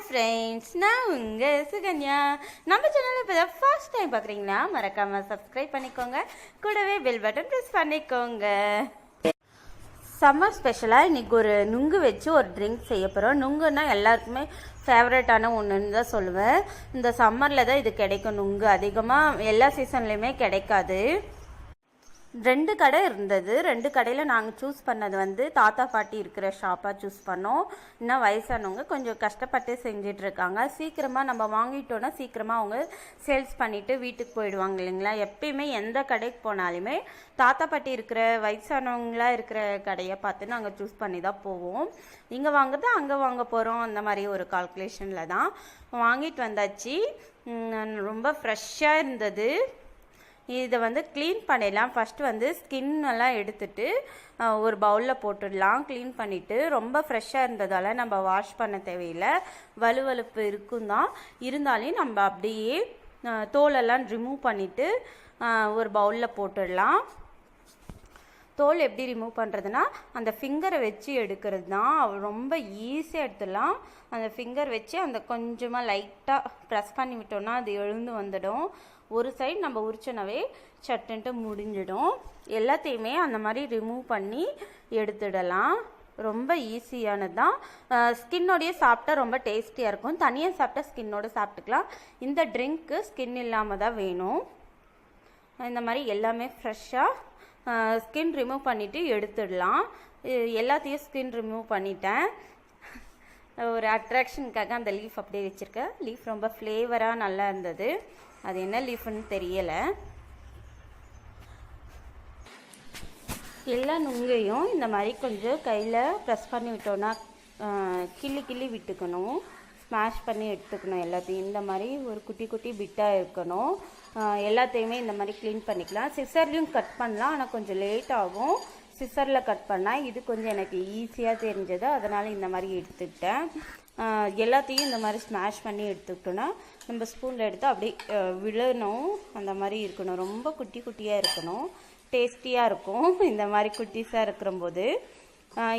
Friends, நான் உங்கள் சுகன்யா. நம்ம சேனலை இப்போ தான் ஃபர்ஸ்ட் டைம் பார்க்குறீங்கன்னா மறக்காமல் சப்ஸ்கிரைப் பண்ணிக்கோங்க. கூடவே பெல் பட்டன் ப்ரெஸ் பண்ணிக்கோங்க. சம்மர் ஸ்பெஷலாக இன்றைக்கி ஒரு நுங்கு வச்சு ஒரு ட்ரிங்க் செய்ய போகிறோம். நுங்குன்னா எல்லாருக்குமே ஃபேவரட்டான ஒன்றுன்னு தான் சொல்லுவேன். இந்த சம்மரில் தான் இது கிடைக்கும். நுங்கு அதிகமாக எல்லா சீசன்லேயுமே கிடைக்காது. 2 கடை இருந்தது. 2 கடையில் நாங்கள் சூஸ் பண்ணது வந்து தாத்தா பாட்டி இருக்கிற ஷாப்பாக சூஸ் பண்ணோம். இன்னும் வயசானவங்க கொஞ்சம் கஷ்டப்பட்டு செஞ்சிட்ருக்காங்க. சீக்கிரமாக நம்ம வாங்கிட்டோன்னா சீக்கிரமாக அவங்க சேல்ஸ் பண்ணிவிட்டு வீட்டுக்கு போயிடுவாங்க இல்லைங்களா. எப்பயுமே எந்த கடைக்கு போனாலுமே தாத்தா பாட்டி இருக்கிற வயசானவங்களாக இருக்கிற கடையை பார்த்து நாங்கள் சூஸ் பண்ணி தான் போவோம். இங்கே வாங்குறது அங்கே வாங்க போகிறோம், அந்த மாதிரி ஒரு கால்குலேஷனில் தான் வாங்கிட்டு வந்தாச்சு. ரொம்ப ஃப்ரெஷ்ஷாக இருந்தது. இதை வந்து க்ளீன் பண்ணிடலாம். ஃபஸ்ட்டு வந்து ஸ்கின்னெல்லாம் எடுத்துட்டு ஒரு பவுலில் போட்டுடலாம். க்ளீன் பண்ணிவிட்டு ரொம்ப ஃப்ரெஷ்ஷாக இருந்ததால் நம்ம வாஷ் பண்ண தேவையில்லை. வலுவலுப்பு இருக்கும் தான், இருந்தாலும் நம்ம அப்படியே தோலெல்லாம் ரிமூவ் பண்ணிவிட்டு ஒரு பவுலில் போட்டுடலாம். தோல் எப்படி ரிமூவ் பண்ணுறதுனா அந்த ஃபிங்கரை வச்சு எடுக்கிறது தான். ரொம்ப ஈஸியாக எடுத்துடலாம். அந்த ஃபிங்கர் வச்சு அந்த கொஞ்சமாக லைட்டாக ப்ரெஸ் பண்ணி விட்டோம்னா அது எழுந்து வந்துடும். ஒரு சைடு நம்ம உரிச்சனாவே சட்டுன்ட்டு முடிஞ்சிடும். எல்லாத்தையுமே அந்த மாதிரி ரிமூவ் பண்ணி எடுத்துடலாம். ரொம்ப ஈஸியானது தான். ஸ்கின்னோடையே சாப்பிட்டா ரொம்ப டேஸ்டியாக இருக்கும். தனியாக சாப்பிட்டா ஸ்கின்னோடு சாப்பிட்டுக்கலாம். இந்த ட்ரிங்க்கு ஸ்கின் இல்லாமல் தான் வேணும். இந்த மாதிரி எல்லாமே ஃப்ரெஷ்ஷாக ஸ்கின் ரிமூவ் பண்ணிவிட்டு எடுத்துடலாம். எல்லாத்தையும் ஸ்கின் ரிமூவ் பண்ணிட்டேன். ஒரு அட்ராக்ஷனுக்காக அந்த லீஃப் அப்படியே வச்சுருக்கேன். லீஃப் ரொம்ப ஃப்ளேவராக நல்லா இருந்தது. அது என்ன லீஃப்னு தெரியலை. எல்லா நுங்கையும் இந்த மாதிரி கொஞ்சம் கையில் ப்ரெஸ் பண்ணி விட்டோன்னா கிள்ளி விட்டுக்கணும். ஸ்மாஷ் பண்ணி எடுத்துக்கணும். எல்லாத்தையும் இந்த மாதிரி ஒரு குட்டி குட்டி பிட்டாக இருக்கணும். எல்லாத்தையுமே இந்த மாதிரி க்ளீன் பண்ணிக்கலாம். சிசர்லையும் கட் பண்ணலாம், ஆனால் கொஞ்சம் லேட் ஆகும். சிசரில் கட் பண்ணால் இது கொஞ்சம் எனக்கு ஈஸியாக தெரிஞ்சது, அதனால் இந்த மாதிரி எடுத்துக்கிட்டேன். எல்லாத்தையும் இந்த மாதிரி ஸ்மாஷ் பண்ணி எடுத்துக்கிட்டோன்னா நம்ம ஸ்பூனில் எடுத்து அப்படியே விழணும். அந்த மாதிரி இருக்கணும். ரொம்ப குட்டி குட்டியாக இருக்கணும். டேஸ்டியாக இருக்கும் இந்த மாதிரி குட்டிஸாக இருக்கிறம்போது.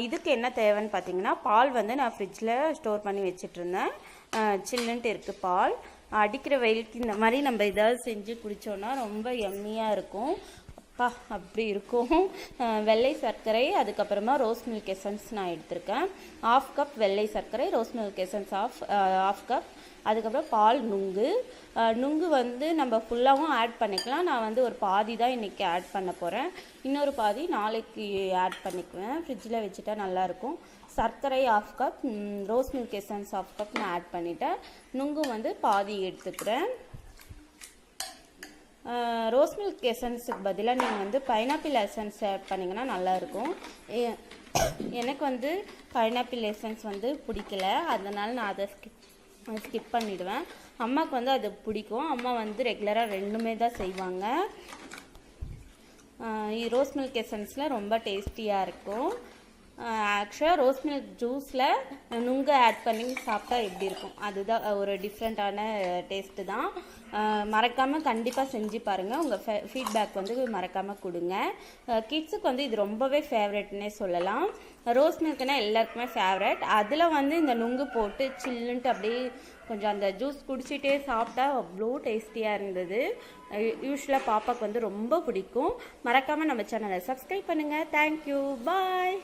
இதுக்கு என்ன தேவைன்னு பார்த்தீங்கன்னா, பால் வந்து நான் ஃப்ரிட்ஜில் ஸ்டோர் பண்ணி வச்சிட்ருந்தேன். சில்லுன்ட்டு இருக்குது பால். அடிக்கிற வெயிலுக்கு இந்த மாதிரி நம்ம ஏதாவது செஞ்சு குடித்தோன்னா ரொம்ப எம்மியாக இருக்கும். அப்பா அப்படி இருக்கும். வெள்ளை சர்க்கரை, அதுக்கப்புறமா ரோஸ் மில்க் எசன்ஸ் நான் எடுத்திருக்கேன். 1/2 கப் வெள்ளை சர்க்கரை, ரோஸ் மில்க் எசன்ஸ் 1/2 கப், அதுக்கப்புறம் பால், நுங்கு வந்து நம்ம ஃபுல்லாகவும் ஆட் பண்ணிக்கலாம். நான் வந்து ஒரு பாதி தான் இன்றைக்கி ஆட் பண்ண போகிறேன். இன்னொரு பாதி நாளைக்கு ஆட் பண்ணிக்குவேன். ஃப்ரிட்ஜில் வச்சுட்டா நல்லாயிருக்கும். சர்க்கரை 1/2 cup, rose milk essence 1/2 cup நான் ஆட் பண்ணிவிட்டேன். நுங்கு வந்து பாதி எடுத்துக்கிறேன். ரோஸ் மில்க் எசன்ஸுக்கு பதிலாக நீங்கள் வந்து பைனாப்பிள் எசன்ஸ் ஆட் பண்ணிங்கன்னா நல்லாயிருக்கும். எனக்கு வந்து பைனாப்பிள் எசன்ஸ் வந்து பிடிக்கல, அதனால் நான் அதை ஸ்கிப் பண்ணிவிடுவேன். அம்மாவுக்கு வந்து அது பிடிக்கும். அம்மா வந்து ரெகுலராக ரெண்டுமே தான் செய்வாங்க. ரோஸ் மில்க் எசன்ஸில் ரொம்ப டேஸ்டியாக இருக்கும். ஆக்சுவலாக ரோஸ் மில்க் ஜூஸில் நுங்கு ஆட் பண்ணி சாப்பிட்டா எப்படி இருக்கும், அதுதான் ஒரு டிஃப்ரெண்ட்டான டேஸ்ட்டு தான். மறக்காமல் கண்டிப்பாக செஞ்சு பாருங்கள். உங்கள் ஃபீட்பேக் வந்து மறக்காமல் கொடுங்க. கிட்ஸுக்கு வந்து இது ரொம்பவே ஃபேவரெட்னே சொல்லலாம். ரோஸ் மில்க்னால் எல்லாருக்குமே ஃபேவரெட். அதில் வந்து இந்த நுங்கு போட்டு சில்லுன்ட்டு அப்படியே கொஞ்சம் அந்த ஜூஸ் குடிச்சிட்டே சாப்பிட்டா அவ்வளோ டேஸ்டியாக இருந்தது. யூஸ்வலாக பாப்பாவுக்கு வந்து ரொம்ப பிடிக்கும். மறக்காமல் நம்ம சேனலை சப்ஸ்கிரைப் பண்ணுங்கள். தேங்க்யூ, பாய்.